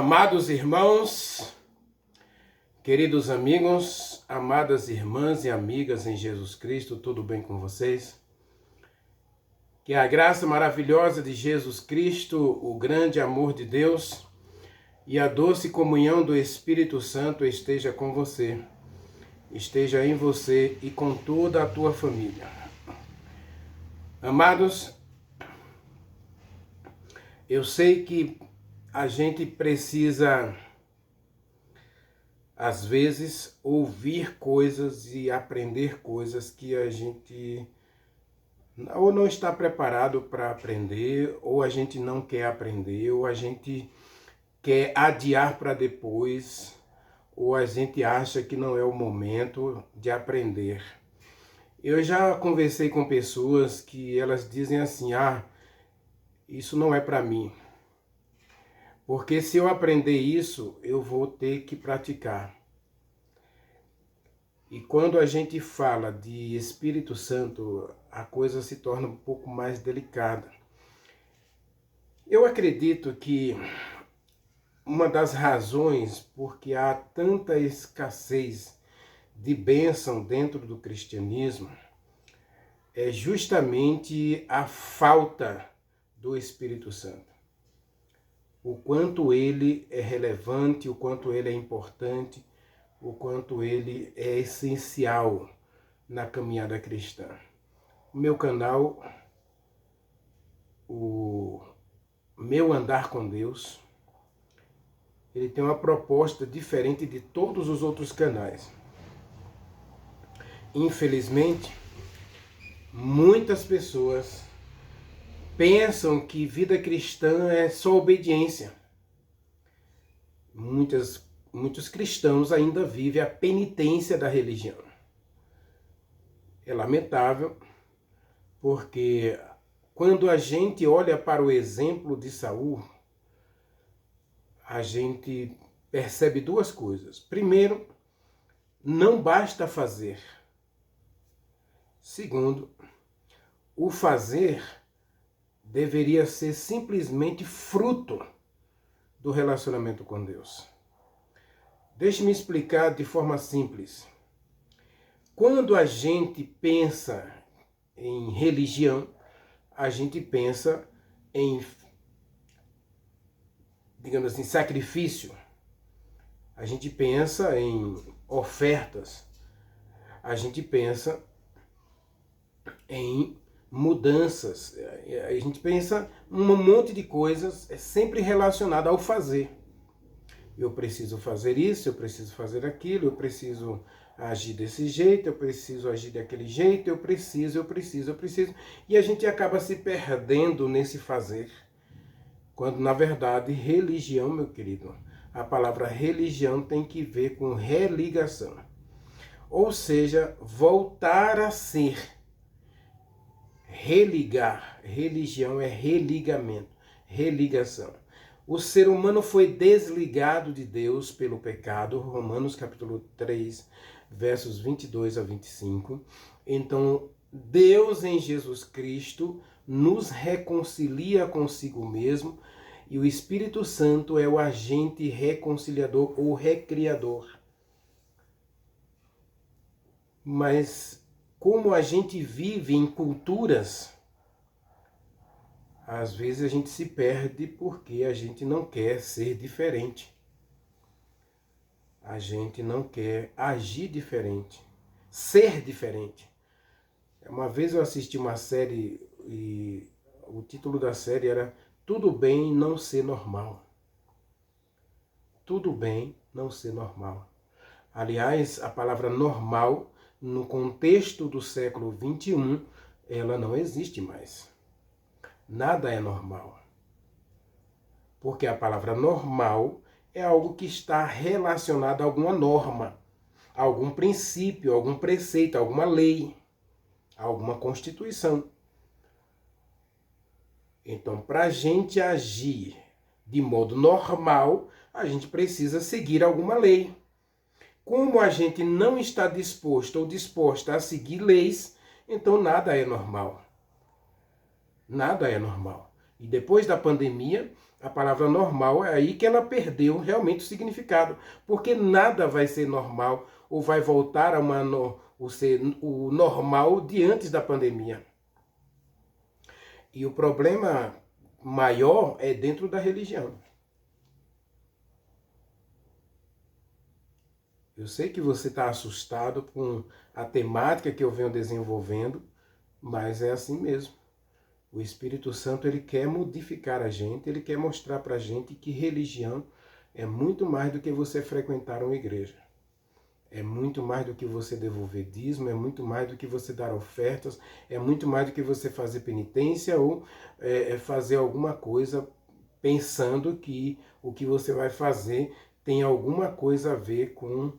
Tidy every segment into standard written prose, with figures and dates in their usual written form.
Amados irmãos, queridos amigos, amadas irmãs e amigas em Jesus Cristo, tudo bem com vocês? Que a graça maravilhosa de Jesus Cristo, o grande amor de Deus e a doce comunhão do Espírito Santo esteja com você, esteja em você e com toda a tua família. Amados, eu sei que a gente precisa, às vezes, ouvir coisas e aprender coisas que a gente ou não está preparado para aprender, ou a gente não quer aprender, ou a gente quer adiar para depois, ou a gente acha que não é o momento de aprender. Eu já conversei com pessoas que elas dizem assim, isso não é para mim. Porque se eu aprender isso, eu vou ter que praticar. E quando a gente fala de Espírito Santo, a coisa se torna um pouco mais delicada. Eu acredito que uma das razões porque há tanta escassez de bênção dentro do cristianismo é justamente a falta do Espírito Santo. O quanto ele é relevante, o quanto ele é importante, o quanto ele é essencial na caminhada cristã. O meu canal, o meu andar com Deus, ele tem uma proposta diferente de todos os outros canais. Infelizmente, muitas pessoas pensam que vida cristã é só obediência. Muitos cristãos ainda vivem a penitência da religião. É lamentável, porque quando a gente olha para o exemplo de Saul, a gente percebe duas coisas. Primeiro, não basta fazer. Segundo, o fazer deveria ser simplesmente fruto do relacionamento com Deus. Deixe-me explicar de forma simples. Quando a gente pensa em religião, a gente pensa em, digamos assim, sacrifício. A gente pensa em ofertas. A gente pensa em mudanças. A gente pensa um monte de coisas, é sempre relacionado ao fazer. Eu preciso fazer isso, eu preciso fazer aquilo, eu preciso agir desse jeito, eu preciso agir daquele jeito, eu preciso. E a gente acaba se perdendo nesse fazer. Quando, na verdade, religião, meu querido, a palavra religião tem que ver com religação. Ou seja, voltar a ser. Religar. Religião é religamento, religação. O ser humano foi desligado de Deus pelo pecado, Romanos capítulo 3, versos 22 a 25. Então, Deus em Jesus Cristo nos reconcilia consigo mesmo e o Espírito Santo é o agente reconciliador ou recriador. Mas como a gente vive em culturas, às vezes a gente se perde porque a gente não quer ser diferente. A gente não quer agir diferente, ser diferente. Uma vez eu assisti uma série e o título da série era Tudo Bem Não Ser Normal. Tudo bem não ser normal. Aliás, a palavra normal, no contexto do século XXI, ela não existe mais. Nada é normal. Porque a palavra normal é algo que está relacionado a alguma norma, a algum princípio, a algum preceito, a alguma lei, a alguma constituição. Então, para a gente agir de modo normal, a gente precisa seguir alguma lei. Como a gente não está disposto ou disposta a seguir leis, então nada é normal. Nada é normal. E depois da pandemia, a palavra normal, é aí que ela perdeu realmente o significado, porque nada vai ser normal ou vai voltar a o normal de antes da pandemia. E o problema maior é dentro da religião. Eu sei que você está assustado com a temática que eu venho desenvolvendo, mas é assim mesmo. O Espírito Santo, ele quer modificar a gente, ele quer mostrar para a gente que religião é muito mais do que você frequentar uma igreja. É muito mais do que você devolver dízimo, é muito mais do que você dar ofertas, é muito mais do que você fazer penitência ou fazer alguma coisa pensando que o que você vai fazer tem alguma coisa a ver com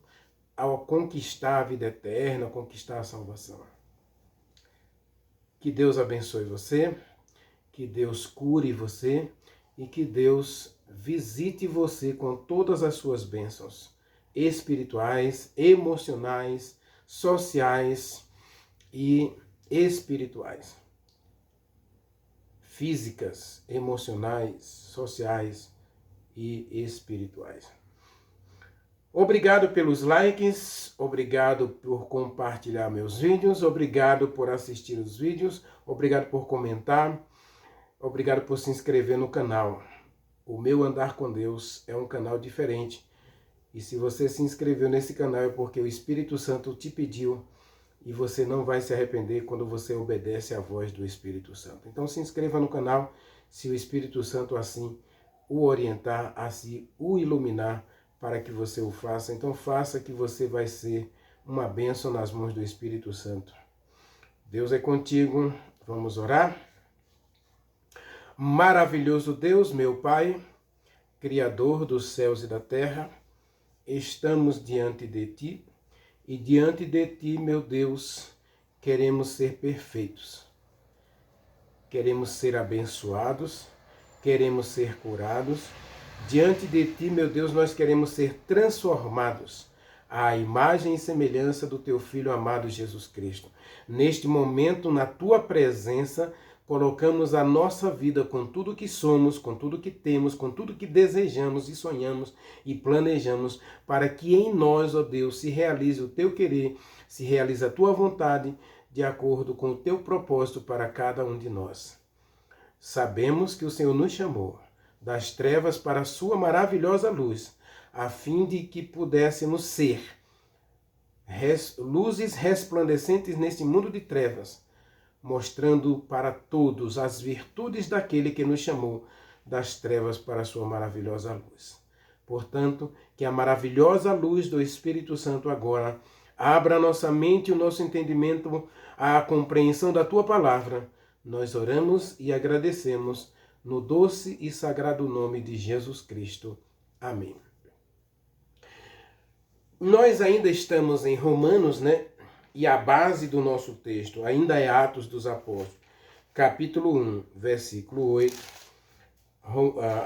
ao conquistar a vida eterna, conquistar a salvação. Que Deus abençoe você, que Deus cure você e que Deus visite você com todas as suas bênçãos espirituais, emocionais, sociais e espirituais. Físicas, emocionais, sociais e espirituais. Obrigado pelos likes, obrigado por compartilhar meus vídeos, obrigado por assistir os vídeos, obrigado por comentar, obrigado por se inscrever no canal. O meu Andar com Deus é um canal diferente. E se você se inscreveu nesse canal é porque o Espírito Santo te pediu e você não vai se arrepender quando você obedece à voz do Espírito Santo. Então se inscreva no canal se o Espírito Santo assim o orientar, assim o iluminar para que você o faça. Então faça que você vai ser uma bênção nas mãos do Espírito Santo. Deus é contigo. Vamos orar? Maravilhoso Deus, meu Pai, Criador dos céus e da terra, estamos diante de Ti e diante de Ti, meu Deus, queremos ser perfeitos. Queremos ser abençoados, queremos ser curados. Diante de Ti, meu Deus, nós queremos ser transformados à imagem e semelhança do Teu Filho amado Jesus Cristo. Neste momento, na Tua presença, colocamos a nossa vida com tudo que somos, com tudo que temos, com tudo que desejamos e sonhamos e planejamos, para que em nós, ó Deus, se realize o Teu querer, se realize a Tua vontade, de acordo com o Teu propósito para cada um de nós. Sabemos que o Senhor nos chamou das trevas para a Sua maravilhosa luz, a fim de que pudéssemos ser luzes resplandecentes neste mundo de trevas, mostrando para todos as virtudes daquele que nos chamou das trevas para a sua maravilhosa luz. Portanto, que a maravilhosa luz do Espírito Santo agora abra a nossa mente e o nosso entendimento à compreensão da Tua palavra. Nós oramos e agradecemos no doce e sagrado nome de Jesus Cristo. Amém. Nós ainda estamos em Romanos, né? E a base do nosso texto ainda é Atos dos Apóstolos, capítulo 1, versículo 8.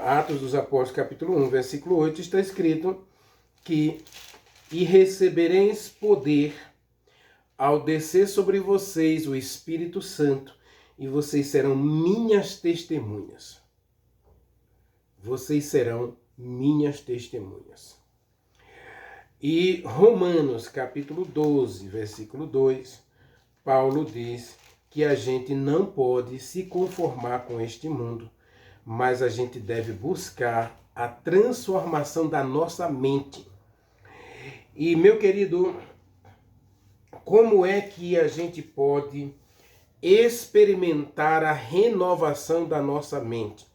Atos dos Apóstolos, capítulo 1, versículo 8, está escrito que e recebereis poder ao descer sobre vocês o Espírito Santo, e vocês serão minhas testemunhas. Vocês serão minhas testemunhas. E Romanos, capítulo 12, versículo 2, Paulo diz que a gente não pode se conformar com este mundo, mas a gente deve buscar a transformação da nossa mente. E, meu querido, como é que a gente pode experimentar a renovação da nossa mente?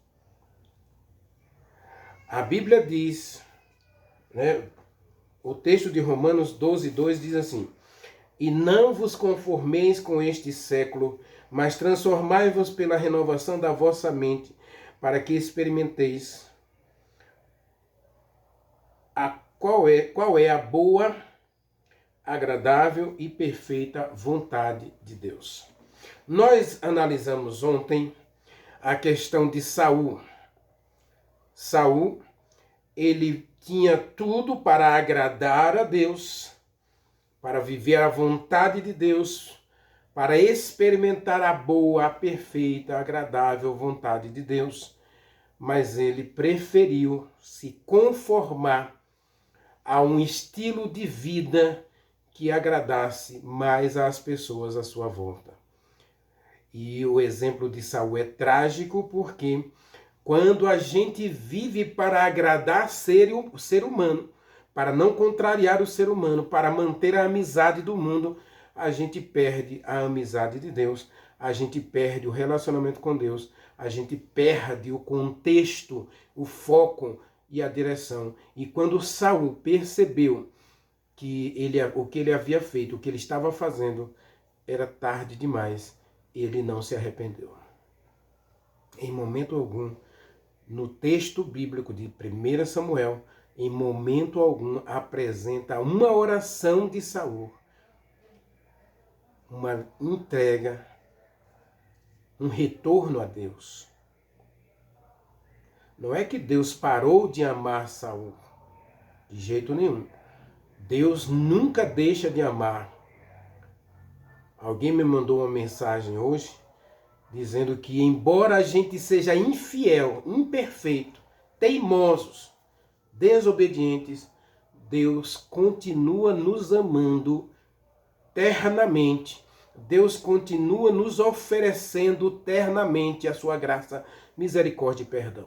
A Bíblia diz, né? O texto de Romanos 12, 2 diz assim: e não vos conformeis com este século, mas transformai-vos pela renovação da vossa mente, para que experimenteis qual é a boa, agradável e perfeita vontade de Deus. Nós analisamos ontem a questão de Saul. Saul, ele tinha tudo para agradar a Deus, para viver a vontade de Deus, para experimentar a boa, a perfeita, a agradável vontade de Deus. mas ele preferiu se conformar a um estilo de vida que agradasse mais às pessoas à sua volta. E o exemplo de Saul é trágico porque quando a gente vive para agradar o ser humano, para não contrariar o ser humano, para manter a amizade do mundo, a gente perde a amizade de Deus, a gente perde o relacionamento com Deus, a gente perde o contexto, o foco e a direção. E quando Saul percebeu que o que ele havia feito, o que ele estava fazendo, era tarde demais, ele não se arrependeu. Em momento algum, no texto bíblico de 1 Samuel, em momento algum apresenta uma oração de Saul, uma entrega, um retorno a Deus. Não é que Deus parou de amar Saul, de jeito nenhum. Deus nunca deixa de amar. Alguém me mandou uma mensagem hoje dizendo que embora a gente seja infiel, imperfeito, teimosos, desobedientes, Deus continua nos amando ternamente. Deus continua nos oferecendo ternamente a sua graça, misericórdia e perdão.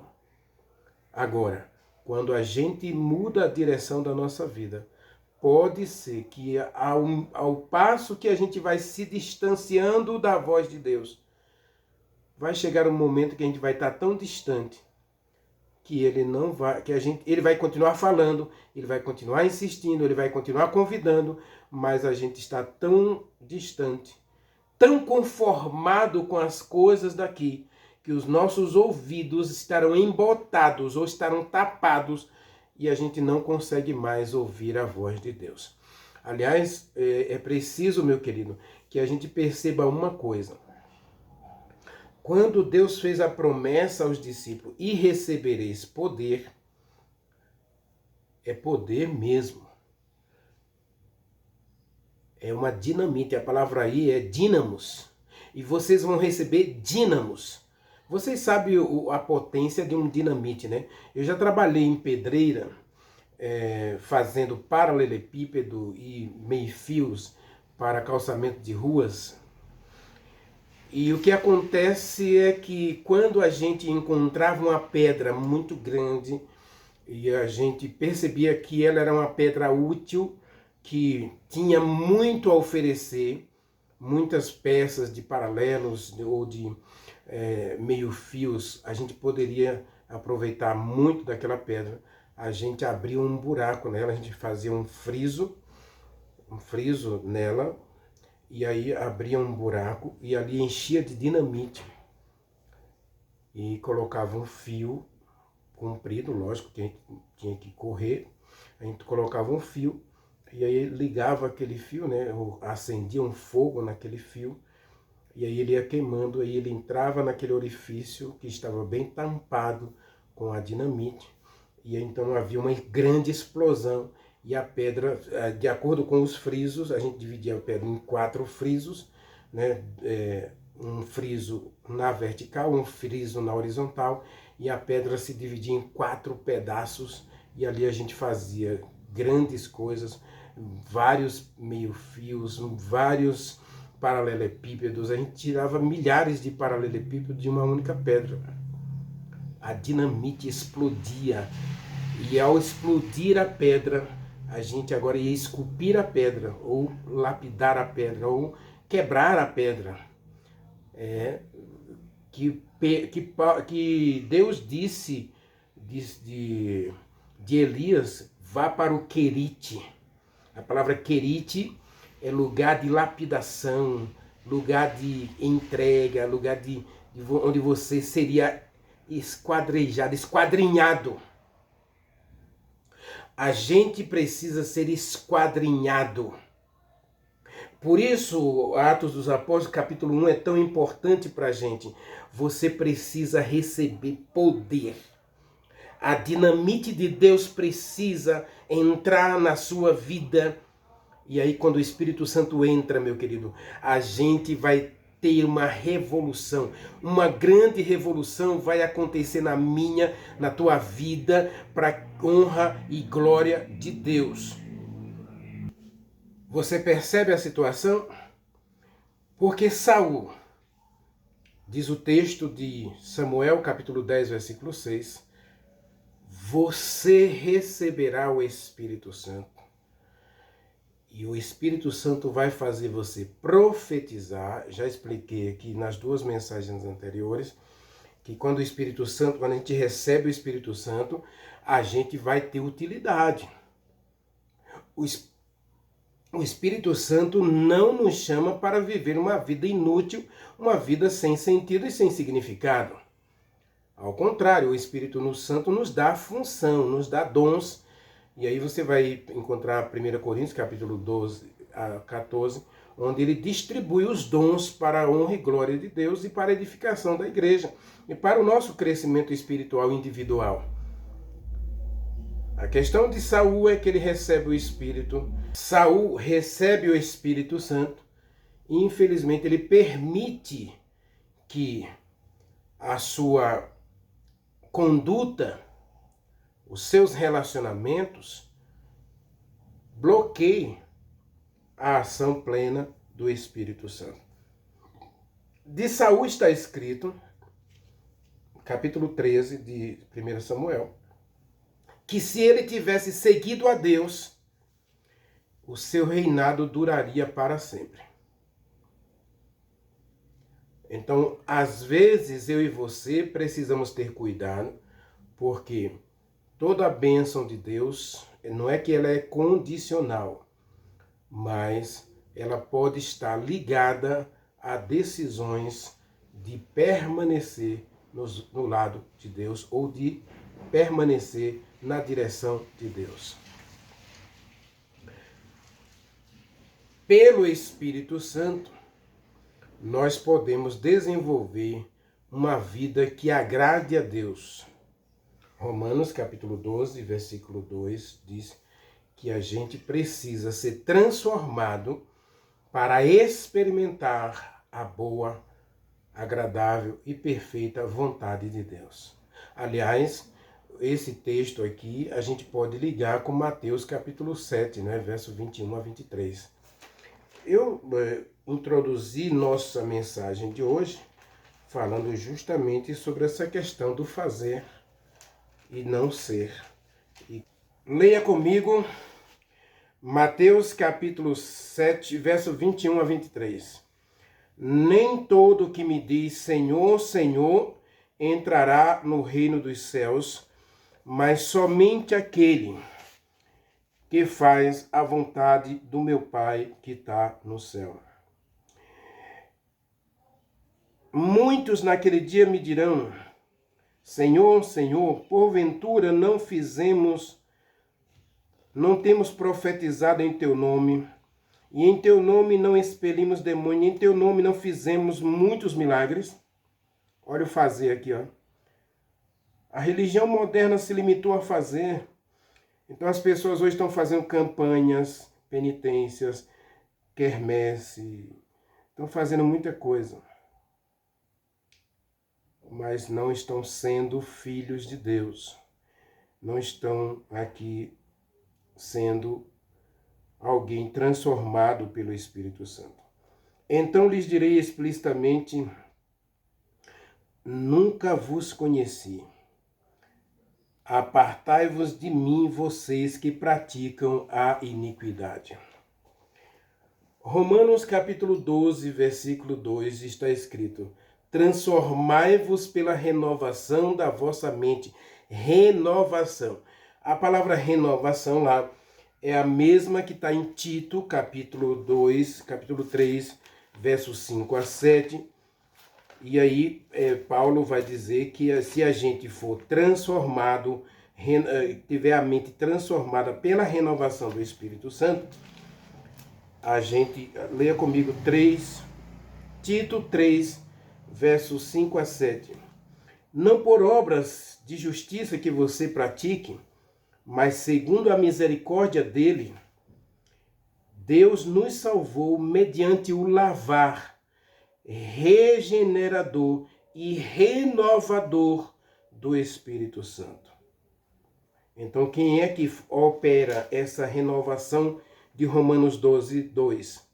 Agora, quando a gente muda a direção da nossa vida, pode ser que ao passo que a gente vai se distanciando da voz de Deus, vai chegar um momento que a gente vai estar tão distante que ele vai continuar falando, ele vai continuar insistindo, ele vai continuar convidando, mas a gente está tão distante, tão conformado com as coisas daqui, que os nossos ouvidos estarão embotados ou estarão tapados e a gente não consegue mais ouvir a voz de Deus. Aliás, é preciso, meu querido, que a gente perceba uma coisa. Quando Deus fez a promessa aos discípulos, e recebereis poder, é poder mesmo. É uma dinamite, a palavra aí é dínamos. E vocês vão receber dínamos. Vocês sabem a potência de um dinamite, né? Eu já trabalhei em pedreira, fazendo paralelepípedo e meio-fios para calçamento de ruas. E o que acontece é que quando a gente encontrava uma pedra muito grande e a gente percebia que ela era uma pedra útil, que tinha muito a oferecer, muitas peças de paralelos ou de meio-fios, a gente poderia aproveitar muito daquela pedra. A gente abria um buraco nela, a gente fazia um friso nela, e aí abria um buraco e ali enchia de dinamite e colocava um fio comprido, lógico que a gente tinha que correr, a gente colocava um fio e aí ligava aquele fio, né, acendia um fogo naquele fio e aí ele ia queimando, aí ele entrava naquele orifício que estava bem tampado com a dinamite e aí, então havia uma grande explosão. E a pedra, de acordo com os frisos, a gente dividia a pedra em 4 frisos, né? Um friso na vertical, um friso na horizontal, e a pedra se dividia em 4 pedaços, e ali a gente fazia grandes coisas, vários meio-fios, vários paralelepípedos, a gente tirava milhares de paralelepípedos de uma única pedra. A dinamite explodia, e ao explodir a pedra, a gente agora ia esculpir a pedra, ou lapidar a pedra, ou quebrar a pedra. Que Deus disse de Elias, vá para o Querite. A palavra Querite é lugar de lapidação, lugar de entrega, lugar onde você seria esquadrinhado. A gente precisa ser esquadrinhado. Por isso, Atos dos Apóstolos, capítulo 1, é tão importante para a gente. Você precisa receber poder. A dinamite de Deus precisa entrar na sua vida. E aí, quando o Espírito Santo entra, meu querido, a gente vai ter uma revolução. Uma grande revolução vai acontecer na tua vida, para honra e glória de Deus. Você percebe a situação? Porque Saul, diz o texto de Samuel, capítulo 10, versículo 6, você receberá o Espírito Santo. E o Espírito Santo vai fazer você profetizar. Já expliquei aqui nas duas mensagens anteriores, que quando a gente recebe o Espírito Santo, a gente vai ter utilidade. O Espírito Santo não nos chama para viver uma vida inútil, uma vida sem sentido e sem significado. Ao contrário, o Espírito Santo nos dá função, nos dá dons. E aí você vai encontrar 1 Coríntios, capítulo 12 a 14, onde ele distribui os dons para a honra e glória de Deus e para a edificação da igreja e para o nosso crescimento espiritual individual. A questão de Saul é que ele recebe o Espírito. Saul recebe o Espírito Santo e, infelizmente, ele permite que a sua conduta, os seus relacionamentos, bloqueiem a ação plena do Espírito Santo. De Saul está escrito, capítulo 13 de 1 Samuel, que se ele tivesse seguido a Deus, o seu reinado duraria para sempre. Então, às vezes, eu e você precisamos ter cuidado, porque toda a bênção de Deus, não é que ela é condicional, mas ela pode estar ligada a decisões de permanecer no lado de Deus ou de permanecer na direção de Deus. Pelo Espírito Santo, nós podemos desenvolver uma vida que agrade a Deus. Romanos capítulo 12, versículo 2 diz que a gente precisa ser transformado para experimentar a boa, agradável e perfeita vontade de Deus. Aliás, esse texto aqui a gente pode ligar com Mateus capítulo 7, né, verso 21 a 23. Eu introduzi nossa mensagem de hoje falando justamente sobre essa questão do fazer e não ser. E leia comigo Mateus capítulo 7, verso 21 a 23. Nem todo que me diz Senhor, Senhor, entrará no reino dos céus, mas somente aquele que faz a vontade do meu Pai que está no céu. Muitos naquele dia me dirão, Senhor, Senhor, porventura não temos profetizado em teu nome, e em teu nome não expelimos demônio, e em teu nome não fizemos muitos milagres? Olha o fazer aqui, ó. A religião moderna se limitou a fazer. Então as pessoas hoje estão fazendo campanhas, penitências, quermesse, estão fazendo muita coisa. Mas não estão sendo filhos de Deus. Não estão aqui sendo alguém transformado pelo Espírito Santo. Então lhes direi explicitamente, nunca vos conheci. Apartai-vos de mim, vocês que praticam a iniquidade. Romanos capítulo 12, versículo 2 está escrito, transformai-vos pela renovação da vossa mente. Renovação. A palavra renovação lá é a mesma que está em Tito, capítulo 2, capítulo 3, versos 5 a 7. E aí Paulo vai dizer que se a gente for transformado, tiver a mente transformada pela renovação do Espírito Santo, a gente, leia comigo Tito 3, versos 5 a 7. Não por obras de justiça que você pratique, mas segundo a misericórdia dele, Deus nos salvou mediante o lavar regenerador e renovador do Espírito Santo. Então, quem é que opera essa renovação de Romanos 12, 2?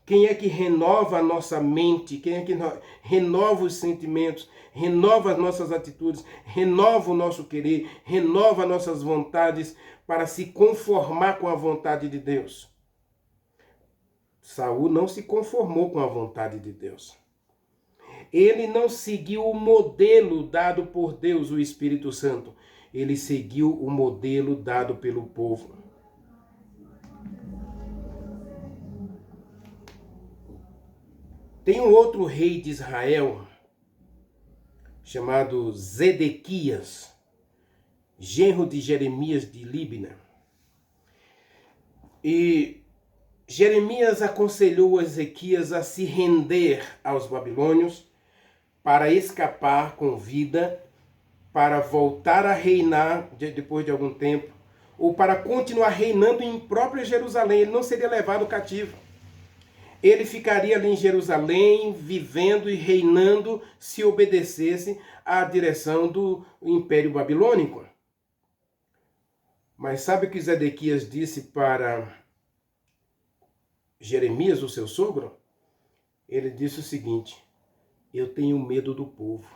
Quem é que renova a nossa mente? Quem é que renova os sentimentos, renova as nossas atitudes, renova o nosso querer, renova nossas vontades para se conformar com a vontade de Deus? Saul não se conformou com a vontade de Deus. Ele não seguiu o modelo dado por Deus, o Espírito Santo. Ele seguiu o modelo dado pelo povo. Tem um outro rei de Israel, chamado Zedequias, genro de Jeremias de Líbina. E Jeremias aconselhou Ezequias a se render aos babilônios para escapar com vida, para voltar a reinar depois de algum tempo, ou para continuar reinando em própria Jerusalém. Ele não seria levado cativo. Ele ficaria ali em Jerusalém, vivendo e reinando, se obedecesse à direção do Império Babilônico. Mas sabe o que Zedequias disse para Jeremias, o seu sogro? Ele disse o seguinte: eu tenho medo do povo.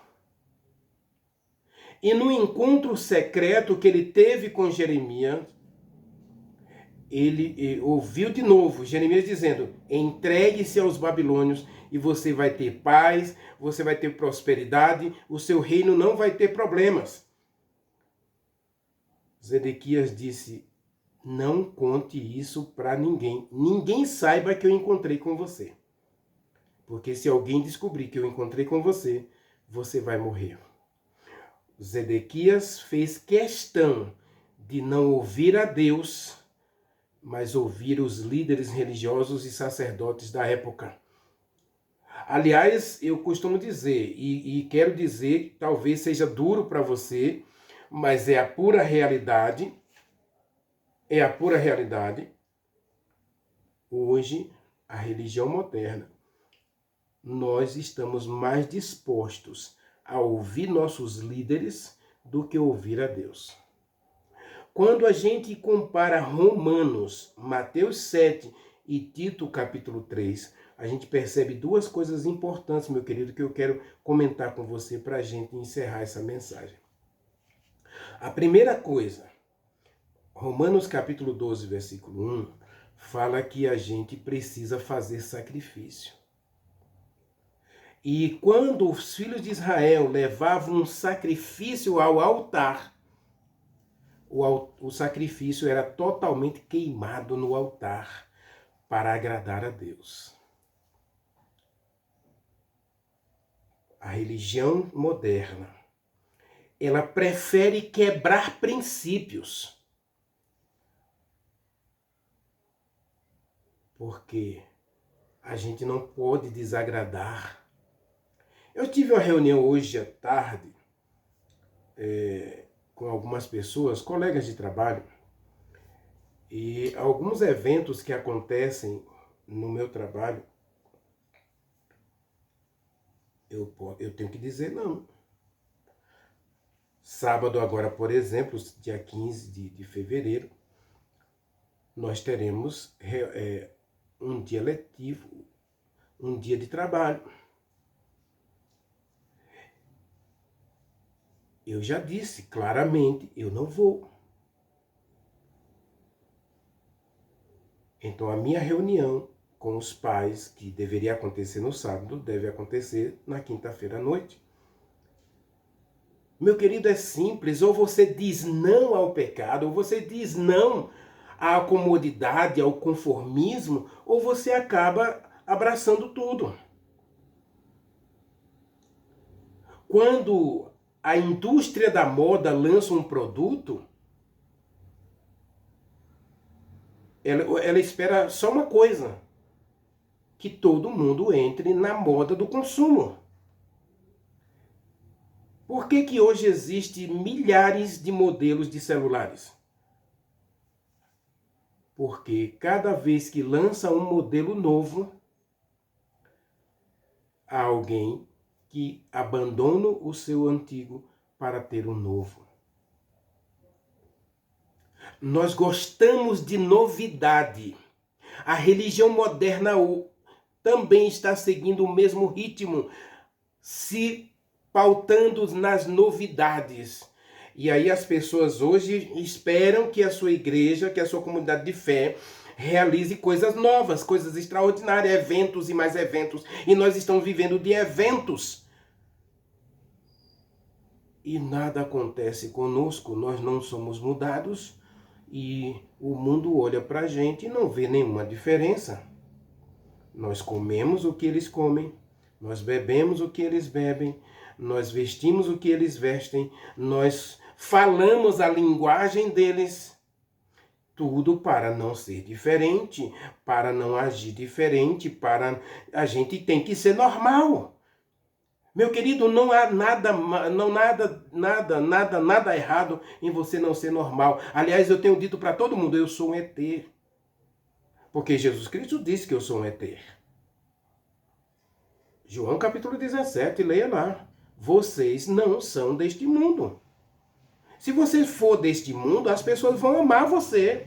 E no encontro secreto que ele teve com Jeremias, ele ouviu de novo Jeremias dizendo: entregue-se aos babilônios e você vai ter paz, você vai ter prosperidade, o seu reino não vai ter problemas. Zedequias disse: não conte isso para ninguém. Ninguém saiba que eu encontrei com você. Porque se alguém descobrir que eu encontrei com você, você vai morrer. Zedequias fez questão de não ouvir a Deus, mas ouvir os líderes religiosos e sacerdotes da época. Aliás, eu costumo dizer, e quero dizer, talvez seja duro para você, mas é a pura realidade. É a pura realidade. Hoje, a religião moderna, nós estamos mais dispostos a ouvir nossos líderes do que ouvir a Deus. Quando a gente compara Romanos, Mateus 7 e Tito capítulo 3, a gente percebe duas coisas importantes, meu querido, que eu quero comentar com você para a gente encerrar essa mensagem. A primeira coisa, Romanos capítulo 12, versículo 1, fala que a gente precisa fazer sacrifício. E quando os filhos de Israel levavam um sacrifício ao altar, o sacrifício era totalmente queimado no altar para agradar a Deus. A religião moderna, ela prefere quebrar princípios. Porque a gente não pode desagradar. Eu tive uma reunião hoje à tarde com algumas pessoas, colegas de trabalho, e alguns eventos que acontecem no meu trabalho, eu tenho que dizer não. Sábado agora, por exemplo, dia 15 de fevereiro, nós teremos um dia letivo, um dia de trabalho. Eu já disse claramente, eu não vou. Então a minha reunião com os pais, que deveria acontecer no sábado, deve acontecer na quinta-feira à noite. Meu querido, é simples, ou você diz não ao pecado, ou você diz não à comodidade, ao conformismo, ou você acaba abraçando tudo. Quando a indústria da moda lança um produto, ela espera só uma coisa: que todo mundo entre na moda do consumo. Por que hoje existem milhares de modelos de celulares? Porque cada vez que lança um modelo novo, a alguém que abandona o seu antigo para ter um novo. Nós gostamos de novidade. A religião moderna também está seguindo o mesmo ritmo, se pautando nas novidades. E aí as pessoas hoje esperam que a sua igreja, que a sua comunidade de fé, realize coisas novas, coisas extraordinárias, eventos e mais eventos. E nós estamos vivendo de eventos. E nada acontece conosco, nós não somos mudados e o mundo olha para a gente e não vê nenhuma diferença. Nós comemos o que eles comem, nós bebemos o que eles bebem, nós vestimos o que eles vestem, nós falamos a linguagem deles. Tudo para não ser diferente, para não agir diferente, para a gente tem que ser normal. Meu querido, não há nada errado em você não ser normal. Aliás, eu tenho dito para todo mundo, eu sou um ET. Porque Jesus Cristo disse que eu sou um ET. João capítulo 17, leia lá. Vocês não são deste mundo. Se você for deste mundo, as pessoas vão amar você.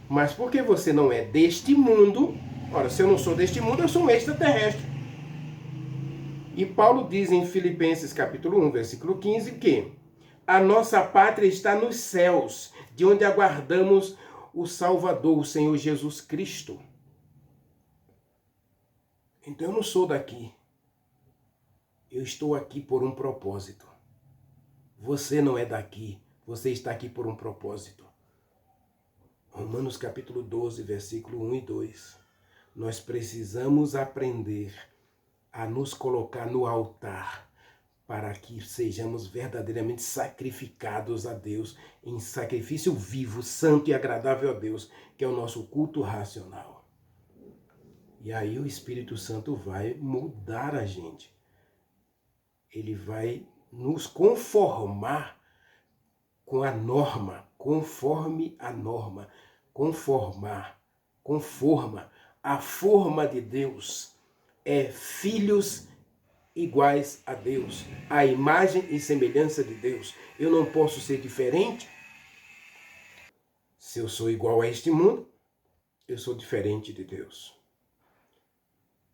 Mas porque você não é deste mundo, ora, se eu não sou deste mundo, eu sou um extraterrestre. E Paulo diz em Filipenses capítulo 1, versículo 15, que a nossa pátria está nos céus, de onde aguardamos o Salvador, o Senhor Jesus Cristo. Então eu não sou daqui. Eu estou aqui por um propósito. Você não é daqui, você está aqui por um propósito. Romanos capítulo 12, versículo 1 e 2. Nós precisamos aprender a nos colocar no altar para que sejamos verdadeiramente sacrificados a Deus em sacrifício vivo, santo e agradável a Deus, que é o nosso culto racional. E aí o Espírito Santo vai mudar a gente. Ele vai nos conformar com a norma, conforme a norma, conforma. A forma de Deus é filhos iguais a Deus, a imagem e semelhança de Deus. Eu não posso ser diferente. Se eu sou igual a este mundo, eu sou diferente de Deus.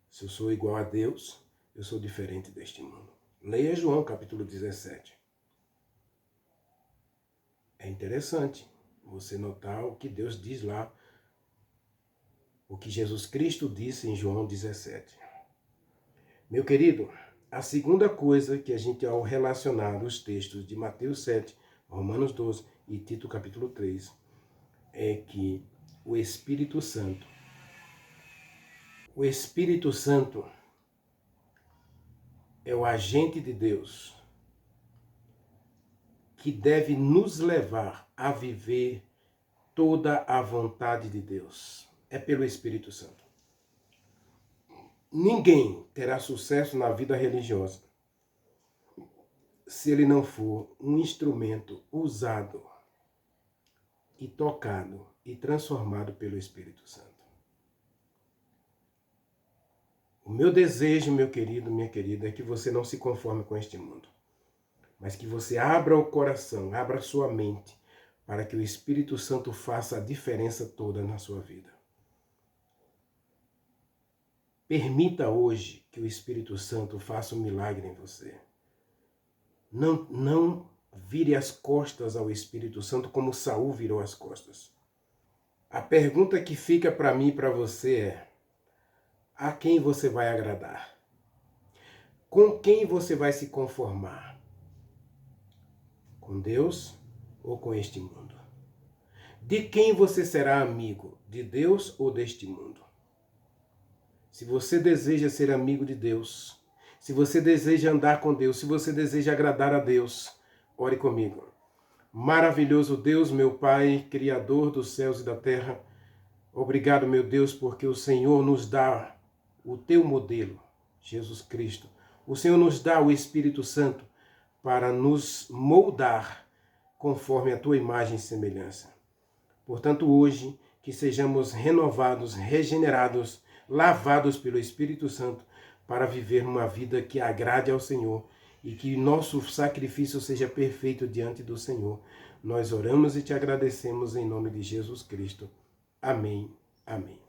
Se eu sou igual a Deus, eu sou diferente deste mundo. Leia João capítulo 17. É interessante você notar o que Deus diz lá, o que Jesus Cristo disse em João 17. Meu querido, a segunda coisa que a gente, ao relacionar os textos de Mateus 7, Romanos 12 e Tito capítulo 3, é que o Espírito Santo é o agente de Deus que deve nos levar a viver toda a vontade de Deus. É pelo Espírito Santo. Ninguém terá sucesso na vida religiosa se ele não for um instrumento usado e tocado e transformado pelo Espírito Santo. O meu desejo, meu querido, minha querida, é que você não se conforme com este mundo, mas que você abra o coração, abra a sua mente, para que o Espírito Santo faça a diferença toda na sua vida. Permita hoje que o Espírito Santo faça um milagre em você. Não vire as costas ao Espírito Santo como Saul virou as costas. A pergunta que fica para mim e para você é: a quem você vai agradar? Com quem você vai se conformar? Com Deus ou com este mundo? De quem você será amigo? De Deus ou deste mundo? Se você deseja ser amigo de Deus, se você deseja andar com Deus, se você deseja agradar a Deus, ore comigo. Maravilhoso Deus, meu Pai, Criador dos céus e da terra, obrigado, meu Deus, porque o Senhor nos dá o teu modelo, Jesus Cristo. O Senhor nos dá o Espírito Santo para nos moldar conforme a tua imagem e semelhança. Portanto, hoje, que sejamos renovados, regenerados lavados pelo Espírito Santo, para viver uma vida que agrade ao Senhor e que nosso sacrifício seja perfeito diante do Senhor. Nós oramos e te agradecemos em nome de Jesus Cristo. Amém. Amém.